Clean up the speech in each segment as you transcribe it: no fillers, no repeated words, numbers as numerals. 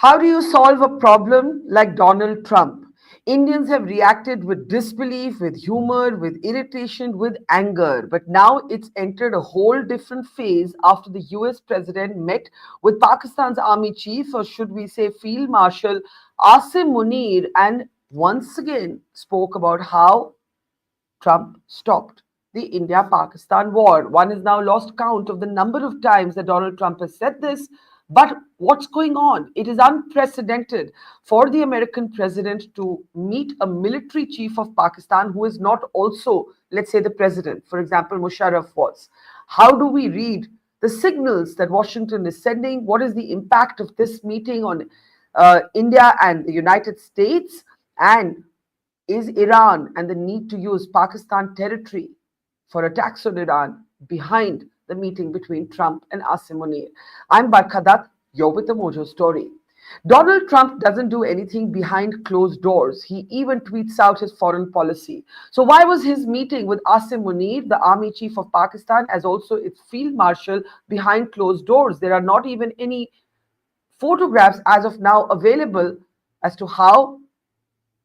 How do you solve a problem like Donald Trump? Indians have reacted with disbelief, with humor, with irritation, with anger. But now it's entered a whole different phase after the US president met with Pakistan's army chief, or should we say Field Marshal Asim Munir, and once again spoke about how Trump stopped the India Pakistan war. One has now lost count of the number of times that Donald Trump has said this. But what's going on? It is unprecedented for the American president to meet a military chief of Pakistan who is not also, let's say, the president. For example, Musharraf was. How do we read the signals that Washington is sending? What is the impact of this meeting on India and the United States? And is Iran and the need to use Pakistan territory for attacks on Iran behind the meeting between Trump and Asim Munir? I'm Barkha, you're with the Mojo Story. Donald Trump doesn't do anything behind closed doors. He even tweets out his foreign policy. So why was his meeting with Asim Munir, the army chief of Pakistan, as also its field marshal, behind closed doors? There are not even any photographs as of now available as to how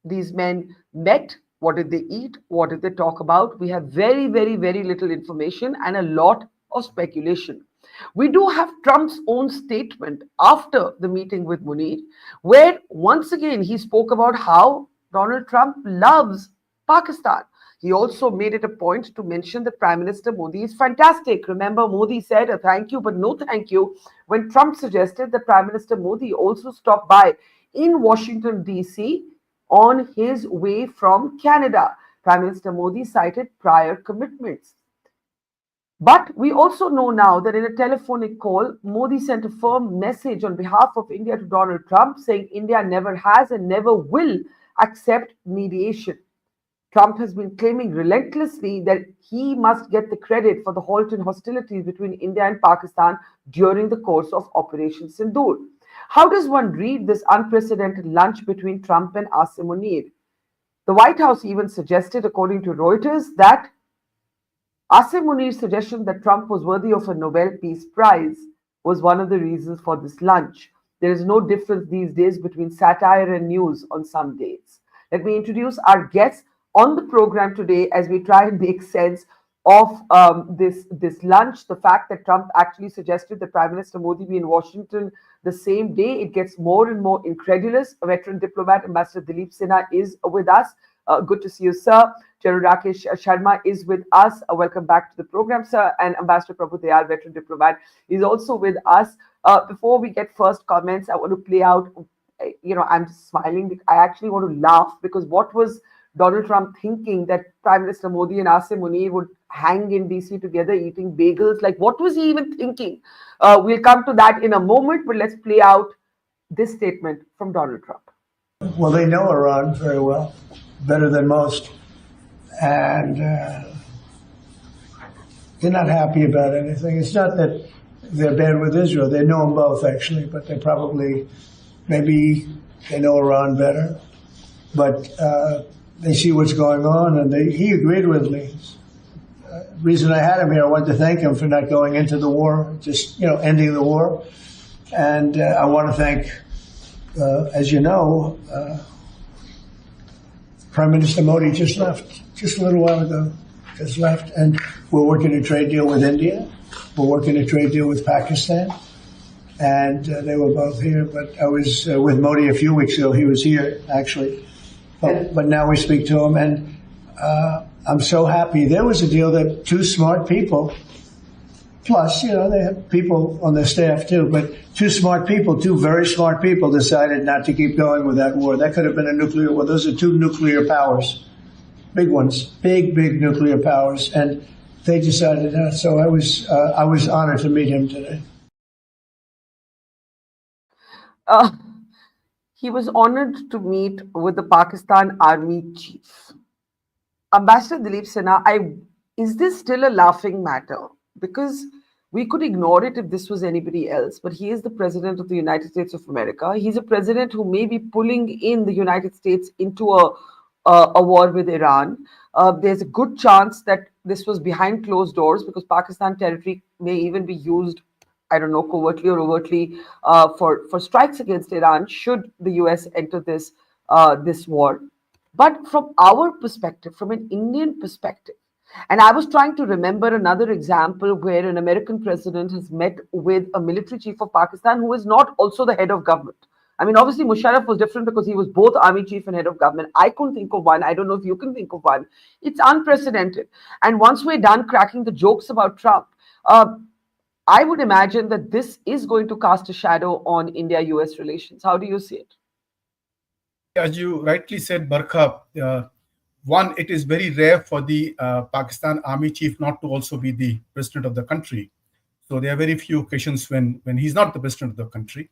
these men met, what did they eat, what did they talk about. We have very, very, very little information and a lot of speculation. We do have Trump's own statement after the meeting with Munir, where once again he spoke about how Donald Trump loves Pakistan. He also made it a point to mention that Prime Minister Modi is fantastic. Remember, Modi said a thank you, but no thank you, when Trump suggested that Prime Minister Modi also stop by in Washington, D.C. on his way from Canada. Prime Minister Modi cited prior commitments. But we also know now that in a telephonic call, Modi sent a firm message on behalf of India to Donald Trump saying India never has and never will accept mediation. Trump has been claiming relentlessly that he must get the credit for the halt in hostilities between India and Pakistan during the course of Operation Sindoor. How does one read this unprecedented lunch between Trump and Asim Munir? The White House even suggested, according to Reuters, that Asim Munir's suggestion that Trump was worthy of a Nobel Peace Prize was one of the reasons for this lunch. There is no difference these days between satire and news on some days. Let me introduce our guests on the program today as we try and make sense of this lunch. The fact that Trump actually suggested that Prime Minister Modi be in Washington the same day, it gets more and more incredulous. A veteran diplomat, Ambassador Delip Sinha, is with us. Good to see you, sir. General Rakesh Sharma is with us. Welcome back to the program, sir. And Ambassador Prabhu Dayal, veteran diplomat, is also with us. Before we get first comments, I want to play out, I'm just smiling. I actually want to laugh because what was Donald Trump thinking that Prime Minister Modi and Asim Munir would hang in DC together eating bagels? Like, what was he even thinking? We'll come to that in a moment, but let's play out this statement from Donald Trump. Well, they know Iran very well, better than most. And they're not happy about anything. It's not that they're bad with Israel. They know them both, actually, but they probably, maybe they know Iran better. But they see what's going on, and he agreed with me. Reason I had him here, I wanted to thank him for not going into the war, just, ending the war. And I want to thank, as you know, Prime Minister Modi just left, just a little while ago, just left. And we're working a trade deal with India. We're working a trade deal with Pakistan. And they were both here. But I was with Modi a few weeks ago. He was here, actually. But now we speak to him. And I'm so happy. There was a deal that two smart people, plus, they have people on their staff too, but two very smart people decided not to keep going with that war. That could have been a nuclear war. Those are two nuclear powers, big ones, big nuclear powers, and they decided not. So I was honored to meet him today. He was honored to meet with the Pakistan Army chief. Ambassador Delip Sinha, is this still a laughing matter? Because we could ignore it if this was anybody else, but he is the president of the United States of America. He's a president who may be pulling in the United States into a war with Iran. There's a good chance that this was behind closed doors because Pakistan territory may even be used I don't know, covertly or overtly, for strikes against Iran should the US enter this war. But from our perspective, from an Indian perspective, and I was trying to remember another example where an American president has met with a military chief of Pakistan who is not also the head of government. I mean, obviously, Musharraf was different because he was both army chief and head of government. I couldn't think of one. I don't know if you can think of one. It's unprecedented. And once we're done cracking the jokes about Trump, uh, I would imagine that this is going to cast a shadow on India US relations. How do you see it? As you rightly said, Barkha, one, it is very rare for the Pakistan army chief not to also be the president of the country. So there are very few occasions when he's not the president of the country.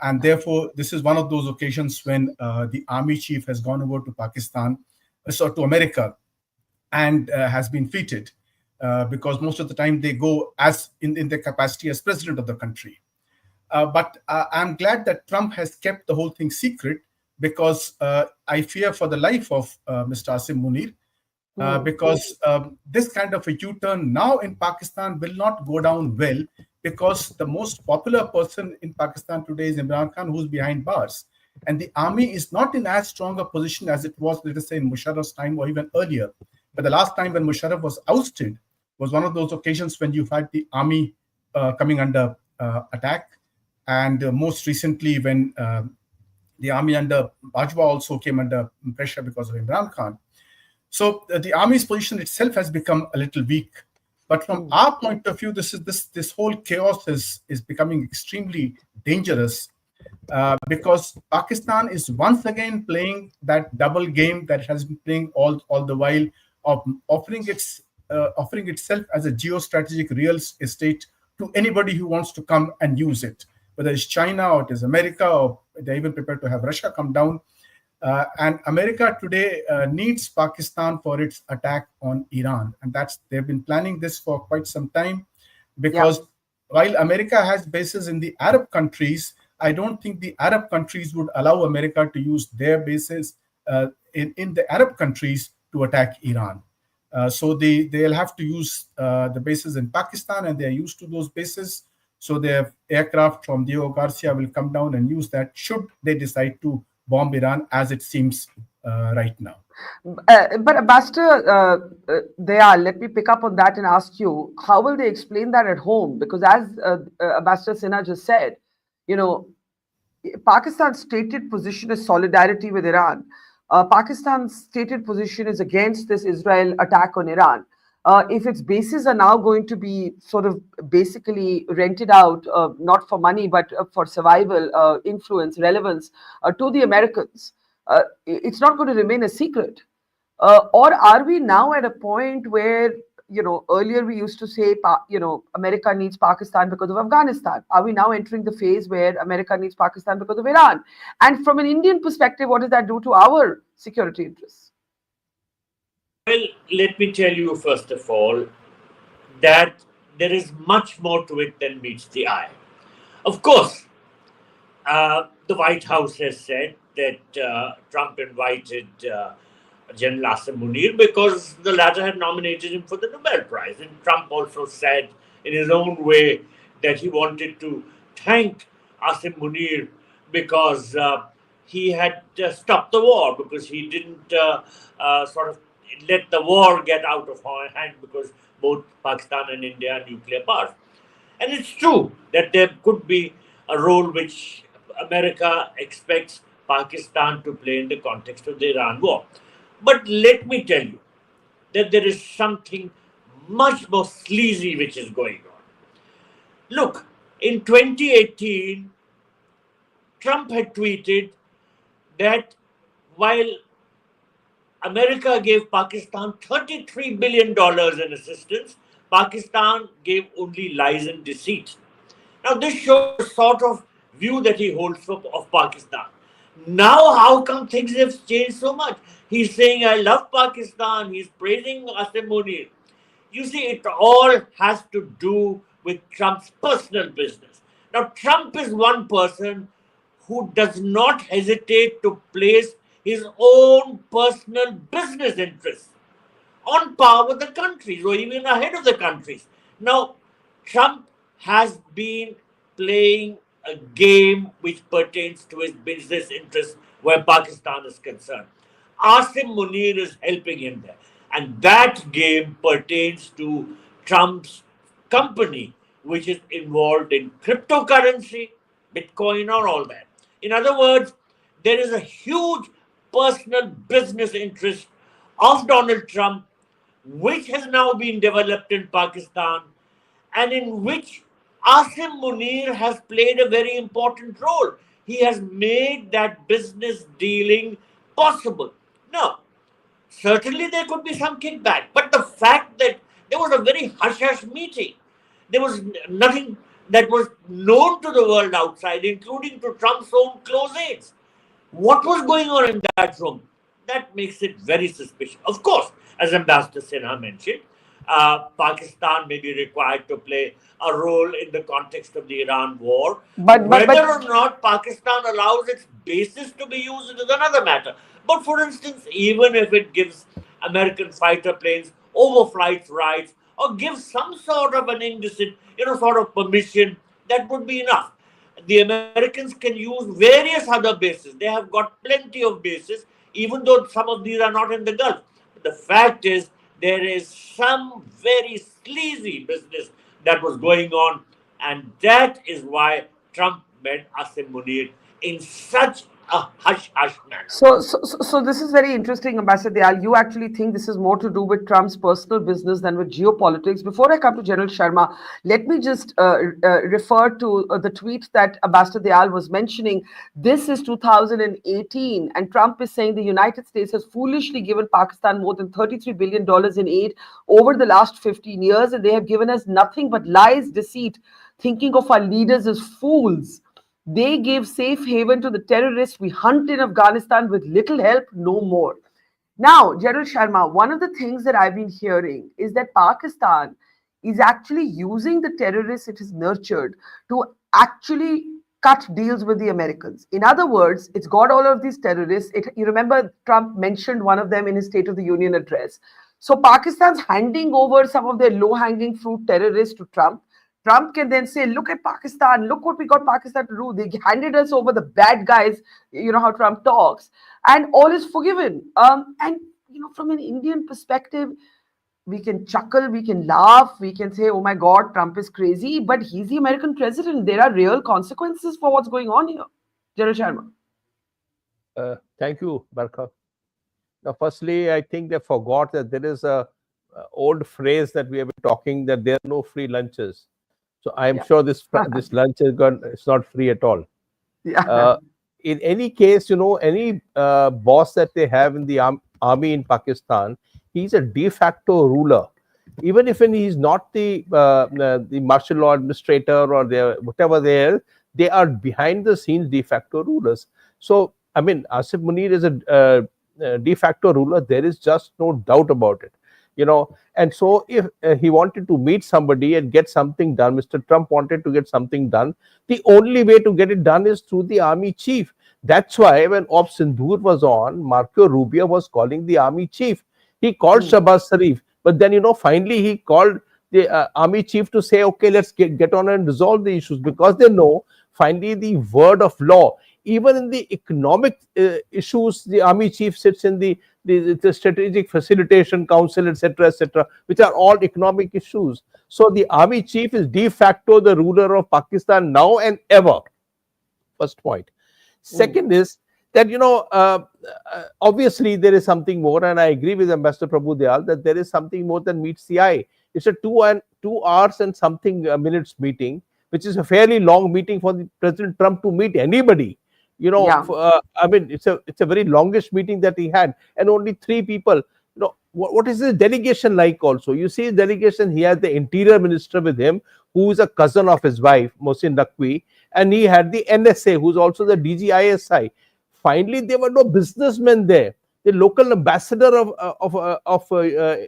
And therefore, this is one of those occasions when the army chief has gone over to Pakistan, so to America, and has been treated because most of the time they go as in their capacity as president of the country. But I'm glad that Trump has kept the whole thing secret because I fear for the life of Mr. Asim Munir. Because this kind of a U-turn now in Pakistan will not go down well because the most popular person in Pakistan today is Imran Khan, who's behind bars. And the army is not in as strong a position as it was, let us say, in Musharraf's time or even earlier. But the last time when Musharraf was ousted was one of those occasions when you had the army coming under attack. And most recently, when the army under Bajwa also came under pressure because of Imran Khan. So the army's position itself has become a little weak. But from our point of view, this whole chaos is becoming extremely dangerous because Pakistan is once again playing that double game that it has been playing all the while of offering itself as a geostrategic real estate to anybody who wants to come and use it, whether it's China or it is America, or they're even prepared to have Russia come down. And America today needs Pakistan for its attack on Iran. And they've been planning this for quite some time because while America has bases in the Arab countries, I don't think the Arab countries would allow America to use their bases in the Arab countries to attack Iran. So they'll have to use the bases in Pakistan, and they're used to those bases. So their aircraft from Diego Garcia will come down and use that should they decide to bomb Iran, as it seems right now. But Ambassador, let me pick up on that and ask you, how will they explain that at home? Because as Ambassador Sinha just said, you know, Pakistan's stated position is solidarity with Iran. Pakistan's stated position is against this Israel attack on Iran. If its bases are now going to be sort of basically rented out, not for money, but for survival, influence, relevance to the Americans, it's not going to remain a secret. Or are we now at a point where, you know, earlier we used to say, you know, America needs Pakistan because of Afghanistan. Are we now entering the phase where America needs Pakistan because of Iran? And from an Indian perspective, what does that do to our security interests? Well, let me tell you first of all that there is much more to it than meets the eye. Of course, the White House has said that Trump invited General Asim Munir because the latter had nominated him for the Nobel Prize. And Trump also said in his own way that he wanted to thank Asim Munir because he had stopped the war, because he didn't sort of let the war get out of hand, because both Pakistan and India are nuclear powers. And it's true that there could be a role which America expects Pakistan to play in the context of the Iran war. But let me tell you that there is something much more sleazy which is going on. Look, in 2018, Trump had tweeted that while America gave Pakistan $33 billion in assistance, Pakistan gave only lies and deceit. Now, this shows the sort of view that he holds of Pakistan. Now, how come things have changed so much? He's saying, I love Pakistan. He's praising Asim Munir. You see, it all has to do with Trump's personal business. Now, Trump is one person who does not hesitate to place his own personal business interests on par with the countries or even ahead of the countries. Now, Trump has been playing a game which pertains to his business interests where Pakistan is concerned. Asim Munir is helping him there. And that game pertains to Trump's company, which is involved in cryptocurrency, Bitcoin, or all that. In other words, there is a huge personal business interest of Donald Trump, which has now been developed in Pakistan, and in which Asim Munir has played a very important role. He has made that business dealing possible. Now, certainly there could be some kickback, but the fact that there was a very hush hush meeting, there was nothing that was known to the world outside, including to Trump's own close aides. What was going on in that room? That makes it very suspicious. Of course, as Ambassador Sinha mentioned, Pakistan may be required to play a role in the context of the Iran war. Whether or not Pakistan allows its bases to be used is another matter. But for instance, even if it gives American fighter planes overflight rights or gives some sort of an indecent, sort of permission, that would be enough. The Americans can use various other bases. They have got plenty of bases, even though some of these are not in the Gulf. But the fact is, there is some very sleazy business that was going on, and that is why Trump met Asim Munir in such a hush-hush manner. So this is very interesting, Ambassador Dayal. You actually think this is more to do with Trump's personal business than with geopolitics. Before I come to General Sharma, let me just refer to the tweet that Ambassador Dayal was mentioning. This is 2018, and Trump is saying the United States has foolishly given Pakistan more than $33 billion in aid over the last 15 years, and they have given us nothing but lies, deceit, thinking of our leaders as fools. They gave safe haven to the terrorists we hunt in Afghanistan with little help, no more. Now, General Sharma, one of the things that I've been hearing is that Pakistan is actually using the terrorists it has nurtured to actually cut deals with the Americans. In other words, it's got all of these terrorists. You remember Trump mentioned one of them in his State of the Union address. So Pakistan's handing over some of their low-hanging fruit terrorists to Trump. Trump can then say, look at Pakistan, look what we got Pakistan to do. They handed us over the bad guys, you know how Trump talks, and all is forgiven. And, from an Indian perspective, we can chuckle, we can laugh, we can say, oh my God, Trump is crazy, but he's the American president. There are real consequences for what's going on here. General Sharma. Thank you, Barkha. Now, firstly, I think they forgot that there is a old phrase that we have been talking, that there are no free lunches. So I'm sure this lunch is it's not free at all. Yeah. In any case, any boss that they have in the army in Pakistan, he's a de facto ruler. Even if he's not the martial law administrator or whatever they are behind the scenes de facto rulers. So, I mean, Asim Munir is a de facto ruler. There is just no doubt about it. And so if he wanted to meet somebody and get something done, Mr. Trump wanted to get something done, the only way to get it done is through the army chief. That's why when Operation Sindoor was on, Marco Rubio was calling the army chief. He called Shahbaz Sharif, but then, finally he called the army chief to say, okay, let's get on and resolve the issues, because they know finally the word of law. Even in the economic issues, the army chief sits in the strategic facilitation council, etc., which are all economic issues. So the army chief is de facto the ruler of Pakistan now and ever. First point. Second is that, obviously there is something more, and I agree with Ambassador Prabhu Dayal that there is something more than meets the eye. It's a 2 hours and something minutes meeting, which is a fairly long meeting for the President Trump to meet anybody. I mean, it's a very longish meeting that he had, and only 3 people. What is his delegation like? Also, you see his delegation. He had the interior minister with him, who is a cousin of his wife, Mohsin Naqvi, and he had the NSA, who's also the DGISI. Finally, there were no businessmen there. The local ambassador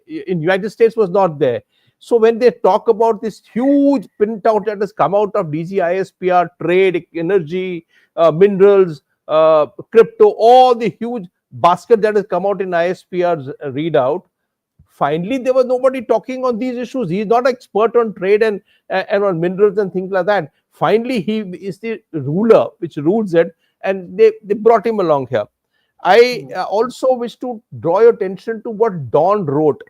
in United States was not there. So when they talk about this huge printout that has come out of DGISPR, trade, energy, minerals, crypto, all the huge basket that has come out in ISPR's readout, Finally, there was nobody talking on these issues. He's not an expert on trade and on minerals and things like that. Finally, he is the ruler which rules it, and they brought him along here. I also wish to draw your attention to what Don wrote.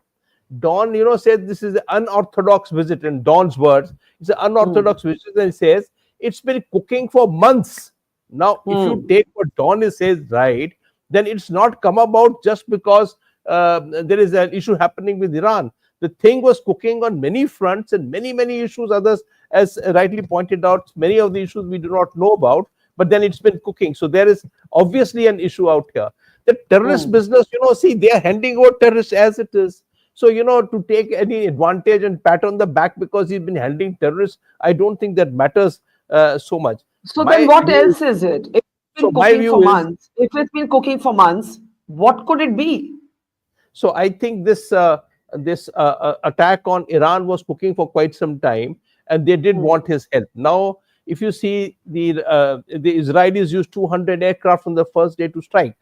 Don, said this is an unorthodox visit. In Don's words, it's an unorthodox visit, and he says it's been cooking for months. Now, if you take what Don says right, then it's not come about just because there is an issue happening with Iran. The thing was cooking on many fronts and many issues. Others, as rightly pointed out, many of the issues we do not know about, but then it's been cooking. So there is obviously an issue out here. The terrorist business, see, they are handing over terrorists as it is. So, to take any advantage and pat on the back because he's been handling terrorists, I don't think that matters so much. So then what else is it? If it's been cooking for months, what could it be? So I think this attack on Iran was cooking for quite some time, and they did want his help. Now, if you see the Israelis used 200 aircraft on the first day to strike.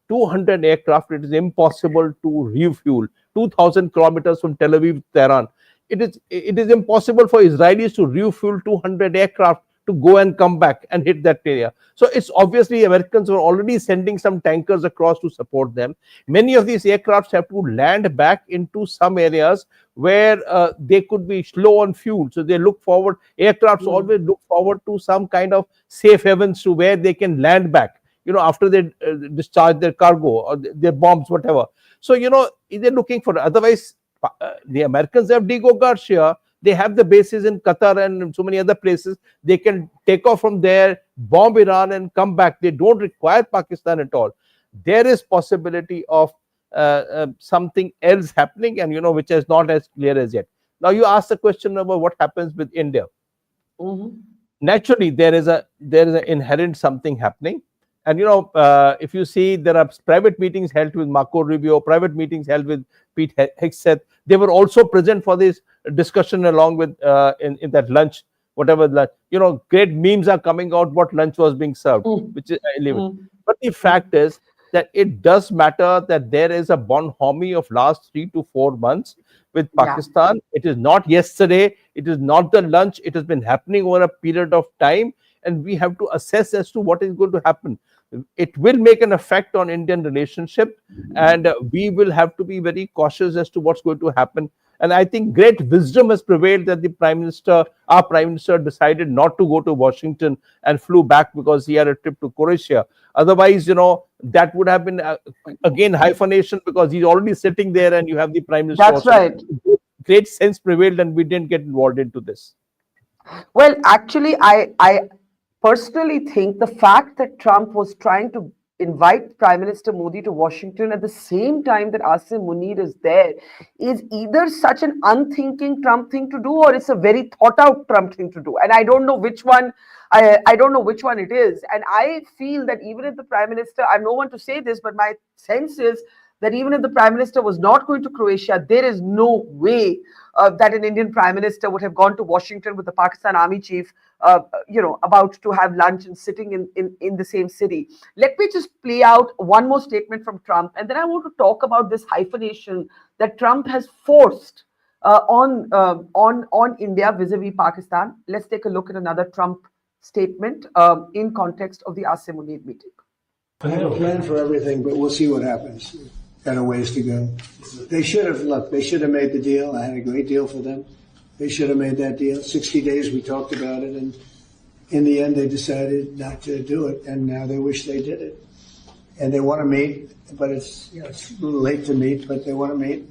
200 aircraft, it is impossible to refuel. 2,000 kilometers from Tel Aviv to Tehran. It is impossible for Israelis to refuel 200 aircraft to go and come back and hit that area. So it's obviously Americans were already sending some tankers across to support them. Many of these aircrafts have to land back into some areas where they could be slow on fuel. So they look forward, aircrafts always look forward to some kind of safe havens to where they can land back, after they discharge their cargo or their bombs, whatever. So, they're looking for, otherwise, the Americans have Diego Garcia. They have the bases in Qatar and so many other places. They can take off from there, bomb Iran and come back. They don't require Pakistan at all. There is possibility of something else happening, and which is not as clear as yet. Now you ask the question about what happens with India. Naturally, there is an inherent something happening. And if you see, there are private meetings held with Marco Rubio, private meetings held with Pete Hegseth. They were also present for this discussion along with in that lunch, whatever lunch. Great memes are coming out what lunch was being served, which is But the fact is that it does matter that there is a bonhomie of last 3 to 4 months with Pakistan. It is not yesterday. It is not the lunch. It has been happening over a period of time, and we have to assess as to what is going to happen. It will make an effect on Indian relationship, and we will have to be very cautious as to what's going to happen. And I think great wisdom has prevailed that our Prime Minister decided not to go to Washington and flew back because he had a trip to Croatia. Otherwise, that would have been again hyphenation, because he's already sitting there and you have the Prime Minister. That's right. Great sense prevailed and we didn't get involved into this. Well, actually, I personally think the fact that Trump was trying to invite Prime Minister Modi to Washington at the same time that Asim Munir is there is either such an unthinking Trump thing to do, or it's a very thought out Trump thing to do. And I don't know which one. I don't know which one it is. And I feel that even if the Prime Minister, I'm no one to say this, but my sense is that even if the Prime Minister was not going to Croatia, there is no way that an Indian Prime Minister would have gone to Washington with the Pakistan Army Chief, about to have lunch and sitting in the same city. Let me just play out one more statement from Trump, and then I want to talk about this hyphenation that Trump has forced on India vis-a-vis Pakistan. Let's take a look at another Trump statement in context of the Asim Munir meeting. I have a plan for everything, but we'll see what happens. Got a ways to go. They should have made the deal. I had a great deal for them. They should have made that deal. 60 days we talked about it, and in the end they decided not to do it, and now they wish they did it. And they want to meet, but it's a little late to meet, but they want to meet,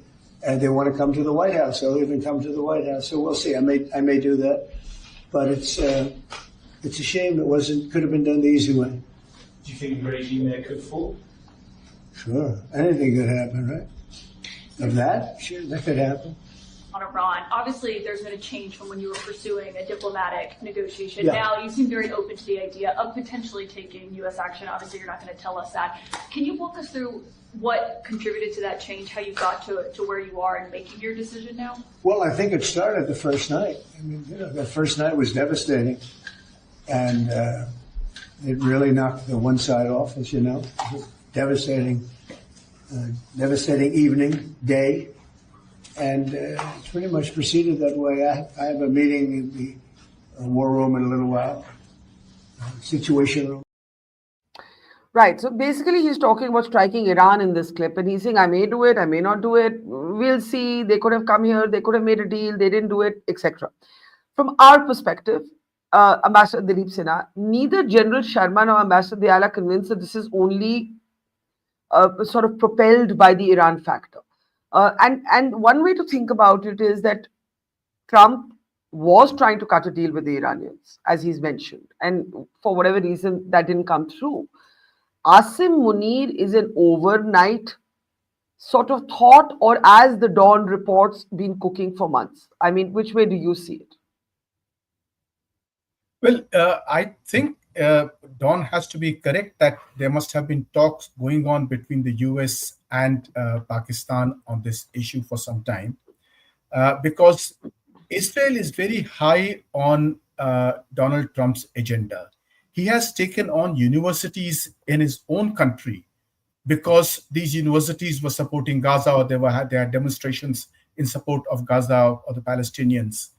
and they want to come to the White House. They'll even come to the White House. So we'll see. I may do that, but it's a shame it could have been done the easy way. Do you think the regime there could fall? Sure. Anything could happen, right? Of that? Sure, that could happen. On Iran, obviously there's been a change from when you were pursuing a diplomatic negotiation. Yeah. Now you seem very open to the idea of potentially taking U.S. action. Obviously you're not going to tell us that. Can you walk us through what contributed to that change, how you got to where you are in making your decision now? Well, I think it started the first night. I mean, that first night was devastating. And it really knocked the one side off, as you know. Devastating evening, day. and it's pretty much proceeded that way. I have a meeting in the war room in a little while, situation room. Right. So basically, he's talking about striking Iran in this clip, and he's saying, I may do it, I may not do it. We'll see. They could have come here, they could have made a deal, they didn't do it, etc. From our perspective, Ambassador Dilip Sinha, neither General Sharma nor Ambassador Diyal are convinced that this is only sort of propelled by the Iran factor. And one way to think about it is that Trump was trying to cut a deal with the Iranians, as he's mentioned, and for whatever reason that didn't come through. Asim Munir is an overnight sort of thought, or as the Dawn reports, been cooking for months? I mean, which way do you see it? Well, I think Don has to be correct that there must have been talks going on between the US and Pakistan on this issue for some time, because Israel is very high on Donald Trump's agenda. He has taken on universities in his own country because these universities were supporting Gaza, or there had demonstrations in support of Gaza or the Palestinians.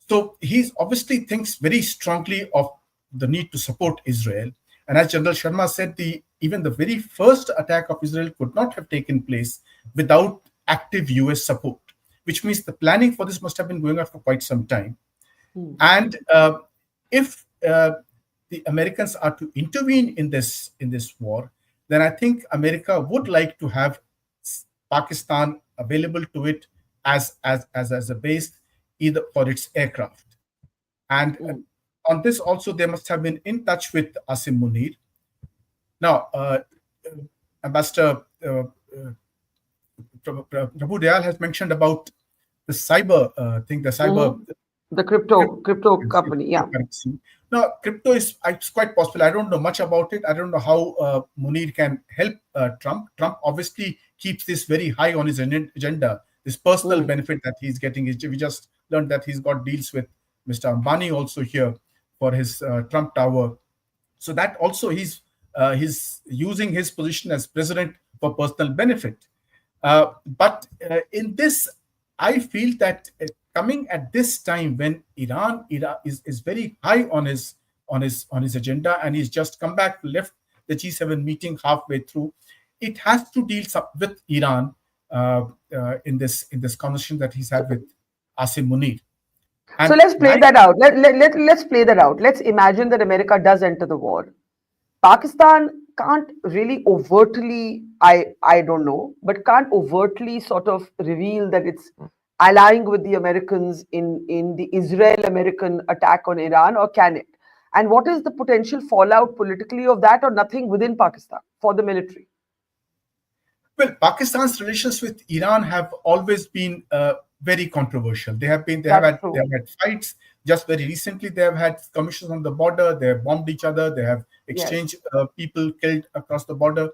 So he obviously thinks very strongly of the need to support Israel. And as General Sharma said, even the very first attack of Israel could not have taken place without active US support, which means the planning for this must have been going on for quite some time. And if the Americans are to intervene in this war, then I think America would like to have Pakistan available to it as a base, either for its aircraft. And on this also, they must have been in touch with Asim Munir. Now, Ambassador Prabhu Dayal has mentioned about the cyber thing, the crypto company, yeah. Now, crypto is it's quite possible. I don't know much about it. I don't know how Munir can help Trump. Trump obviously keeps this very high on his agenda. This personal benefit that he's getting. We just learned that he's got deals with Mr. Ambani also here for his Trump Tower. So that also he's using his position as president for personal benefit. But in this, I feel that coming at this time when Iran is very high on his agenda, and he's just come back, left the G7 meeting halfway through, it has to deal with Iran in this conversation that he's had with Asim Munir. And so let's play that out. Let's play that out. Let's imagine that America does enter the war. Pakistan can't really overtly, I don't know, but can't overtly sort of reveal that it's allying with the Americans in the Israel-American attack on Iran, or can it? And what is the potential fallout politically of that, or nothing within Pakistan for the military? Well, Pakistan's relations with Iran have always been very controversial. They have had fights. Just very recently, they have had skirmishes on the border. They have bombed each other. They have exchanged people killed across the border.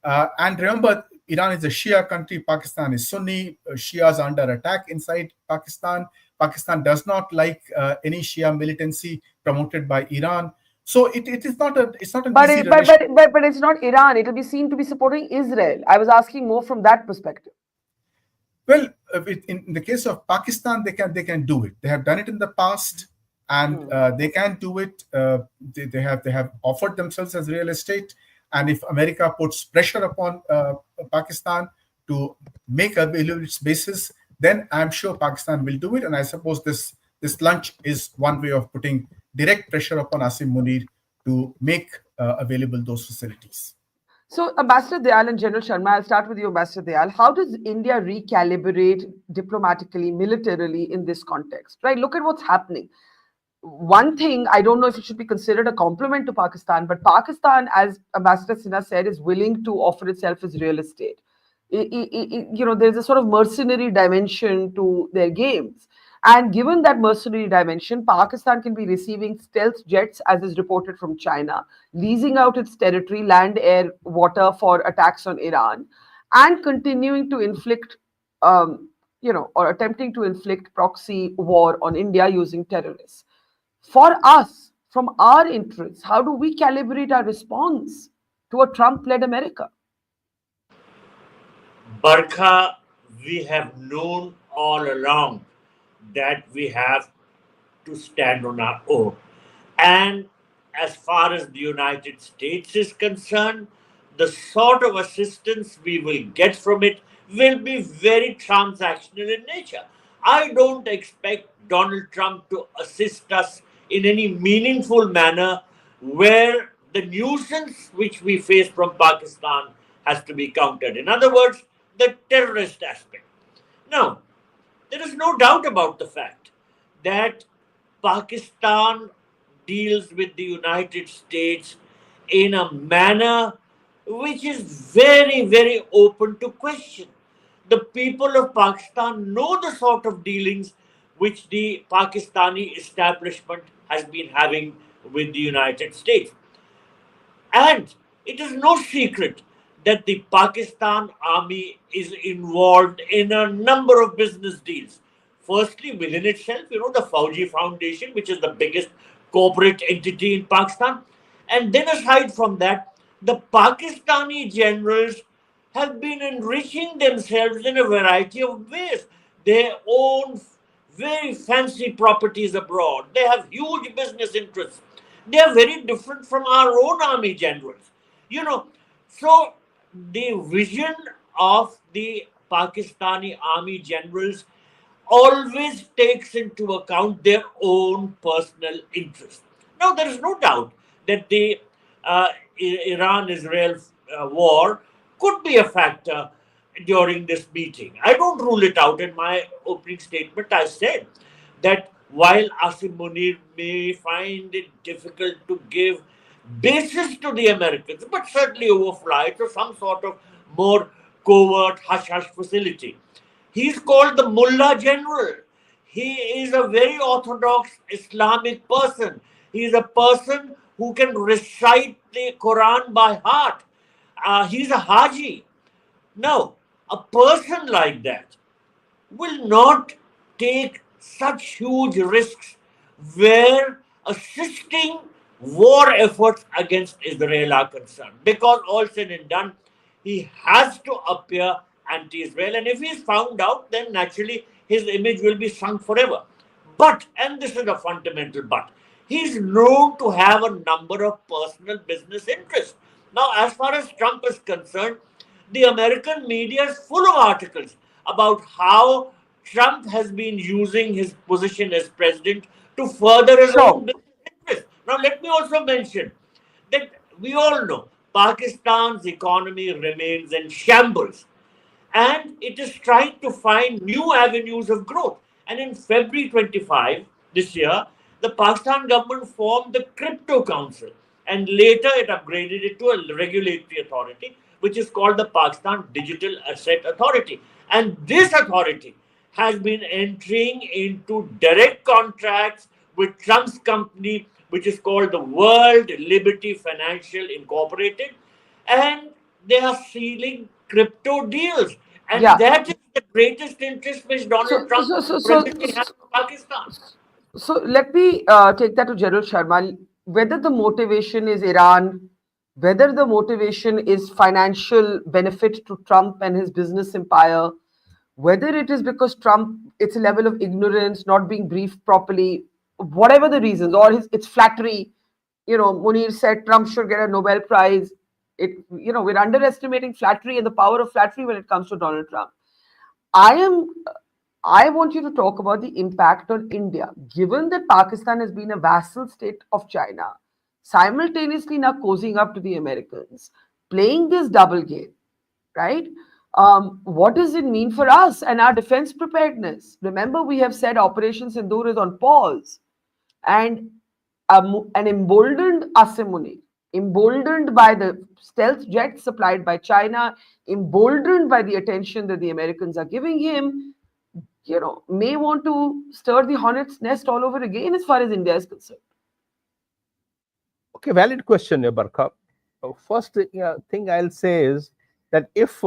And remember, Iran is a Shia country. Pakistan is Sunni. Shias are under attack inside Pakistan. Pakistan does not like any Shia militancy promoted by Iran. So it is not an easy relation. But it's not Iran. It will be seen to be supporting Israel. I was asking more from that perspective. Well, in the case of Pakistan, they can do it. They have done it in the past, and they can do it. They have offered themselves as real estate, and if America puts pressure upon Pakistan to make available its bases, then I'm sure Pakistan will do it. And I suppose this lunch is one way of putting direct pressure upon Asim Munir to make available those facilities. So, Ambassador Dayal and General Sharma, I'll start with you, Ambassador Dayal. How does India recalibrate diplomatically, militarily in this context? Right? Look at what's happening. One thing, I don't know if it should be considered a compliment to Pakistan, but Pakistan, as Ambassador Sinha said, is willing to offer itself as real estate. There's a sort of mercenary dimension to their games. And given that mercenary dimension, Pakistan can be receiving stealth jets, as is reported from China, leasing out its territory, land, air, water for attacks on Iran, and continuing to inflict, or attempting to inflict proxy war on India using terrorists. For us, from our interests, how do we calibrate our response to a Trump-led America? Barkha, we have known all along that we have to stand on our own. And as far as the United States is concerned, the sort of assistance we will get from it will be very transactional in nature. I don't expect Donald Trump to assist us in any meaningful manner where the nuisance which we face from Pakistan has to be countered. In other words, the terrorist aspect. Now, there is no doubt about the fact that Pakistan deals with the United States in a manner which is very, very open to question. The people of Pakistan know the sort of dealings which the Pakistani establishment has been having with the United States. And it is no secret that the Pakistan army is involved in a number of business deals. Firstly, within itself, the Fauji Foundation, which is the biggest corporate entity in Pakistan. And then aside from that, the Pakistani generals have been enriching themselves in a variety of ways. They own very fancy properties abroad. They have huge business interests. They are very different from our own army generals. So the vision of the Pakistani army generals always takes into account their own personal interests. Now, there is no doubt that the Iran-Israel war could be a factor during this meeting. I don't rule it out. In my opening statement, I said that while Asim Munir may find it difficult to give basis to the Americans, but certainly overfly to some sort of more covert hush-hush facility. He's called the Mullah General. He is a very orthodox Islamic person. He is a person who can recite the Quran by heart. He's a Haji. Now, a person like that will not take such huge risks where assisting war efforts against Israel are concerned. Because all said and done, he has to appear anti-Israel. And if he's found out, then naturally his image will be sunk forever. But, and this is a fundamental but, he's known to have a number of personal business interests. Now, as far as Trump is concerned, the American media is full of articles about how Trump has been using his position as president to further his own business interests. Now, let me also mention that we all know Pakistan's economy remains in shambles and it is trying to find new avenues of growth. And in February 25 this year, the Pakistan government formed the Crypto Council and later it upgraded it to a regulatory authority, which is called the Pakistan Digital Asset Authority. And this authority has been entering into direct contracts with Trump's company, which is called the World Liberty Financial Incorporated, and they are sealing crypto deals. And that is the greatest interest which Donald Trump presently has in Pakistan. So let me take that to General Sharma. Whether the motivation is Iran, whether the motivation is financial benefit to Trump and his business empire, whether it is because Trump, it's a level of ignorance, not being briefed properly, whatever the reasons, or it's flattery. Munir said Trump should get a Nobel Prize. We're underestimating flattery and the power of flattery when it comes to Donald Trump. I want you to talk about the impact on India, given that Pakistan has been a vassal state of China, simultaneously now cozying up to the Americans, playing this double game, right? What does it mean for us and our defense preparedness? Remember, we have said Operation Sindoor is on pause, and an emboldened Asim Munir, emboldened by the stealth jets supplied by China, emboldened by the attention that the Americans are giving him, may want to stir the hornet's nest all over again as far as India is concerned. Okay, valid question, Barkha. First thing I'll say is that if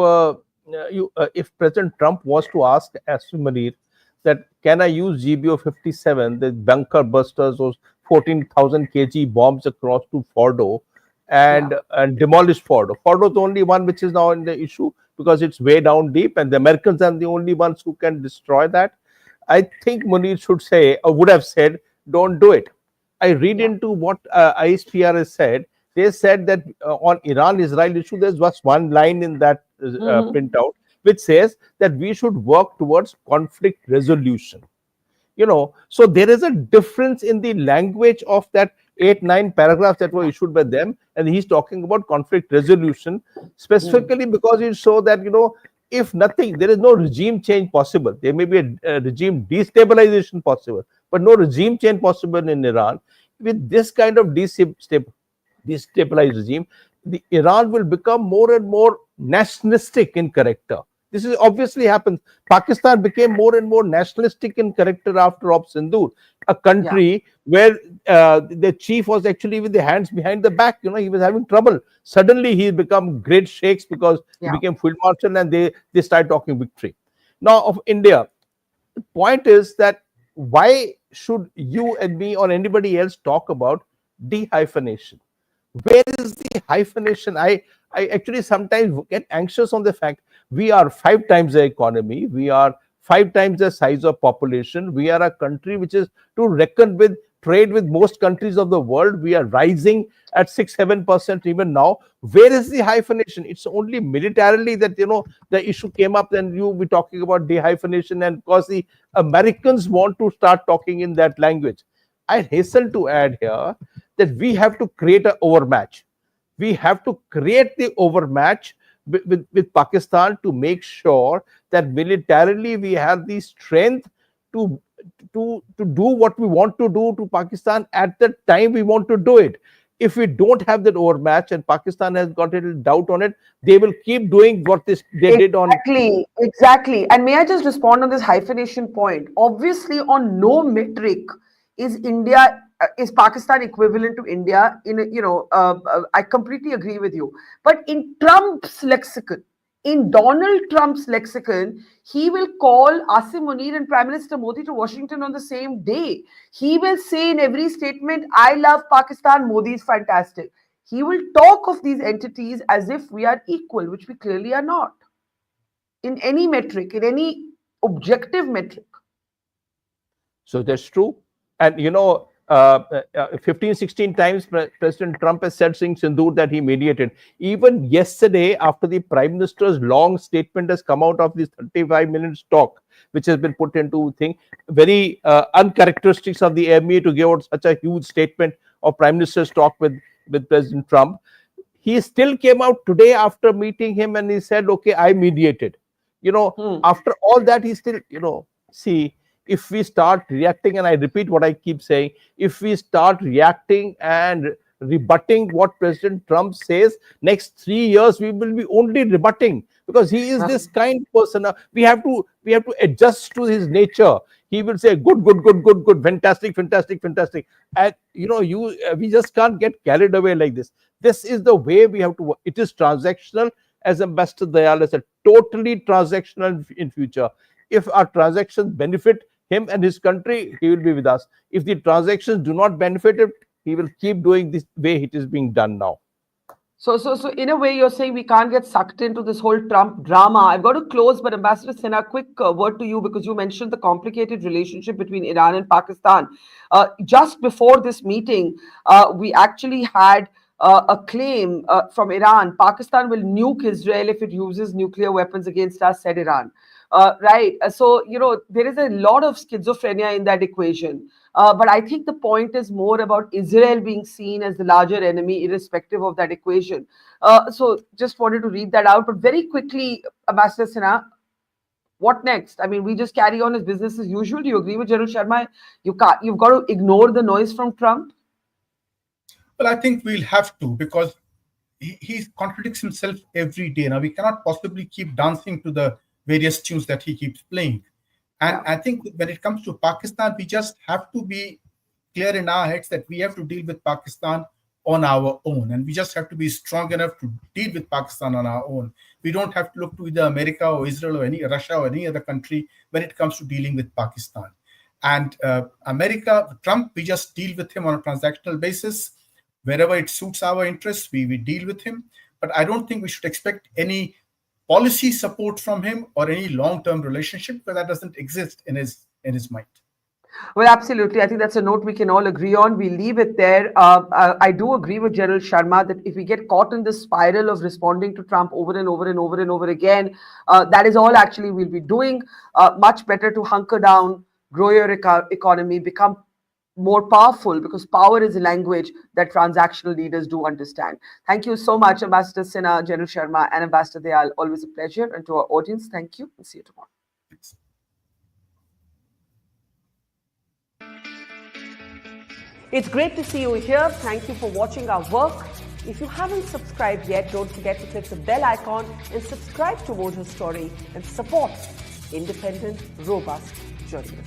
President Trump was to ask Asim Munir that can I use GBO-57, the bunker busters, those 14,000 kg bombs across to Fordo, and demolished Ford. Ford was the only one which is now in the issue because it's way down deep, and the Americans are the only ones who can destroy that. I think Munir should say, or would have said, don't do it. I read into what ISPR has said. They said that on Iran-Israel issue, there's just one line in that printout which says that we should work towards conflict resolution. So there is a difference in the language of that 8-9 paragraphs that were issued by them, and he's talking about conflict resolution specifically because it shows that if nothing, there is no regime change possible. There may be a regime destabilization possible, but no regime change possible in Iran. With this kind of destabilized regime, the Iran will become more and more nationalistic in character. This is obviously happens. Pakistan became more and more nationalistic in character after Operation Sindoor, a country where the chief was actually with the hands behind the back. He was having trouble. Suddenly, he become great sheikhs because he became field marshal, and they started talking victory. Now, of India, the point is that why should you and me or anybody else talk about de-hyphenation? Where is the hyphenation? I actually sometimes get anxious on the fact we are 5 times the economy, we are 5 times the size of population, we are a country which is to reckon with, trade with most countries of the world. We are rising at 6-7% even now. Where is the hyphenation? It's only militarily that the issue came up, and you be talking about de-hyphenation, and because the Americans want to start talking in that language. I hasten to add here that we have to create an overmatch. We have to create the overmatch with Pakistan to make sure that militarily we have the strength to do what we want to do to Pakistan at the time we want to do it. If we don't have that overmatch and Pakistan has got a little doubt on it, they will keep doing what they did on. Exactly. And may I just respond on this hyphenation point? Obviously, on no metric is Pakistan equivalent to India I completely agree with you. But in Trump's lexicon, in Donald Trump's lexicon, he will call Asim Munir and Prime Minister Modi to Washington on the same day. He will say in every statement, I love Pakistan, Modi is fantastic. He will talk of these entities as if we are equal, which we clearly are not. In any metric, in any objective metric. So that's true. And 15, 16 times President Trump has said since Sindoor that he mediated. Even yesterday, after the Prime Minister's long statement has come out of this 35-minute talk, which has been put into thing, very uncharacteristics of the MA to give out such a huge statement of Prime Minister's talk with President Trump. He still came out today after meeting him and he said, okay, I mediated. After all that, he still, see, if we start reacting, and I repeat what I keep saying, if we start reacting and rebutting what President Trump says, next 3 years we will be only rebutting because he is this kind person. We have to adjust to his nature. He will say good, fantastic, and we just can't get carried away like this. This is the way we have to work. It is transactional, as Ambassador Dayal said, totally transactional in future. If our transactions benefit him and his country, he will be with us. If the transactions do not benefit him, he will keep doing this way it is being done now. So in a way, you're saying we can't get sucked into this whole Trump drama. I've got to close, but Ambassador Sinha, quick word to you because you mentioned the complicated relationship between Iran and Pakistan. Just before this meeting, we actually had a claim from Iran. Pakistan will nuke Israel if it uses nuclear weapons against us, said Iran. Right. So, there is a lot of schizophrenia in that equation. But I think the point is more about Israel being seen as the larger enemy, irrespective of that equation. So just wanted to read that out. But very quickly, Ambassador Sinha, what next? I mean, we just carry on as business as usual. Do you agree with General Sharma? You've got to ignore the noise from Trump? Well, I think we'll have to because he contradicts himself every day. Now, we cannot possibly keep dancing to the various tunes that he keeps playing. And I think when it comes to Pakistan, we just have to be clear in our heads that we have to deal with Pakistan on our own. And we just have to be strong enough to deal with Pakistan on our own. We don't have to look to either America or Israel or Russia or any other country when it comes to dealing with Pakistan. And Trump, we just deal with him on a transactional basis. Wherever it suits our interests, we deal with him. But I don't think we should expect any policy support from him or any long-term relationship, because that doesn't exist in his mind. Well, absolutely. I think that's a note we can all agree on. We leave it there. I do agree with General Sharma that if we get caught in this spiral of responding to Trump over and over and over and over again, that is all actually we'll be doing. Much better to hunker down, grow your economy, become more powerful, because power is a language that transactional leaders do understand. Thank you so much, Ambassador Sinha, General Sharma, and Ambassador Dayal. Always a pleasure. And to our audience, thank you, and see you tomorrow. Thanks. It's great to see you here. Thank you for watching our work. If you haven't subscribed yet, don't forget to click the bell icon and subscribe to Mojo's Story and support independent, robust journalism.